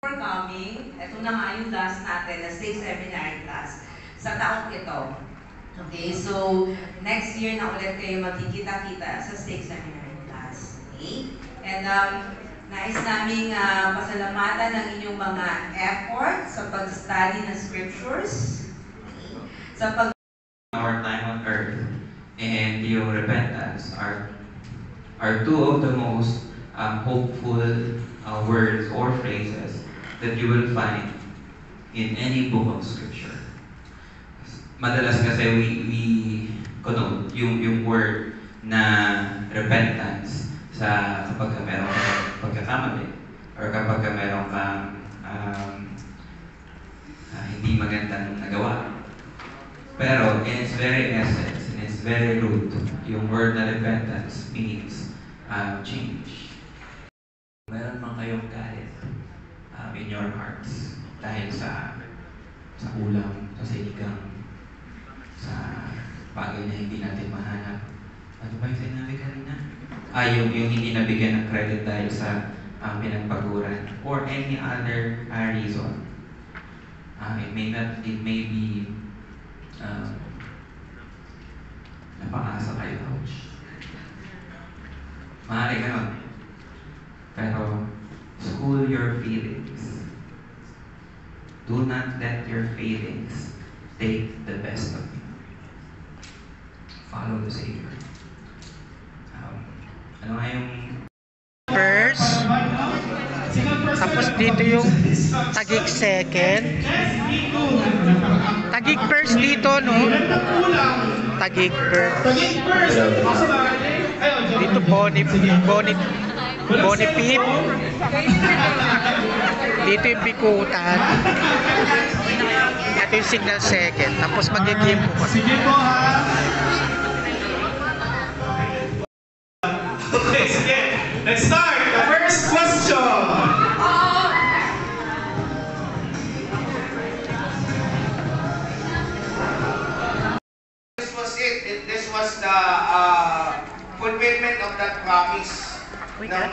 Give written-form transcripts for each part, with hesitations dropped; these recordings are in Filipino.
For coming, ito na nga yung last natin na Stake Seminary class sa taong ito. Okay, so next year na ulit kayo magkikita-kita sa Stake Seminary class. Okay? And nais naming pasalamatan ng inyong mga effort sa pag-study ng scriptures, okay? Sa pag our time on earth and yung repentance are two of the most hopeful words or phrases that you will find in any book of scripture. Madalas kasi we connote yung word na repentance sa kapag meron kang pagkakamali or kapag meron kang hindi magandang nagawa. Pero in its very essence, in its very root, yung word na repentance means change. Meron man kayong galit in your hearts dahil sa kulang, sa sinigang, sa bagay na hindi natin mahanap. Ano ba yung sinabi kanina? Yung hindi nabigyan ng credit dahil sa pinagpaguran or any other reason. It may be napakasa kayo, ouch. Maaari ganon. Pero, school your feelings. Do not let your feelings take the best of you. Follow the Savior. Ano nga yung First, tapos dito yung tagig second, tagig first dito, no? Tagig first. Dito Bonnie Pip. Dito yung bikutan. Ito yung signal second. Tapos magiging po. Sige po ha. Okay, sige. Let's start. The first question. This was it. This was the fulfillment of that promise.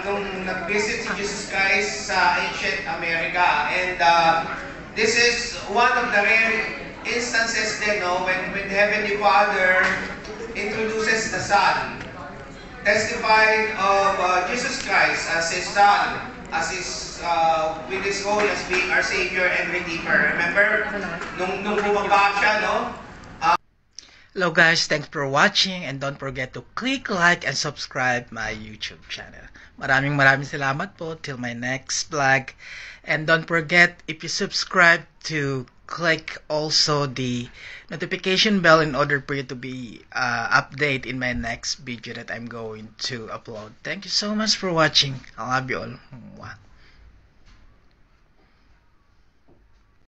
Nung nag-visit si Jesus Christ sa ancient America. And this is one of the rare instances then, no, when Heavenly Father introduces the Son, testified of Jesus Christ as His Son, as His, with His role as being our Savior and Redeemer. Remember, nung bumaba siya, no? Hello guys, thanks for watching and don't forget to click like and subscribe my YouTube channel. Maraming salamat po till my next vlog. And don't forget, if you subscribe, to click also the notification bell in order for you to be updated in my next video that I'm going to upload. Thank you so much for watching. I love you all. Mwah.